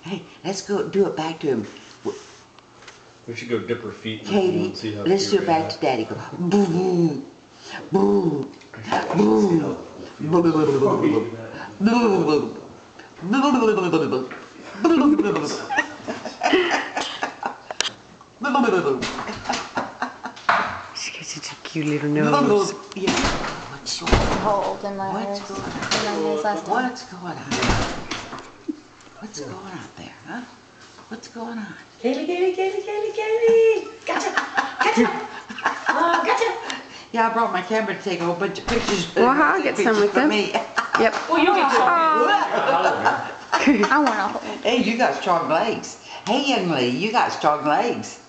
Hey, let's go do it back to him. We should go dip her feet in Katie, and see how let's do it back to Daddy. Go boo boo boo boo She got such a cute little nose. Yeah. What's going Hold in my What's ears. going on? And then his last time. What's going on? What's going on there, huh? What's going on? Kaylee. Gotcha. Gotcha. Yeah, I brought my camera to take a whole bunch of pictures. Well, I'll get some with them. Me. Yep. Well, you get some. I want to hold. Hey, you got strong legs. Hey, young lady, you got strong legs.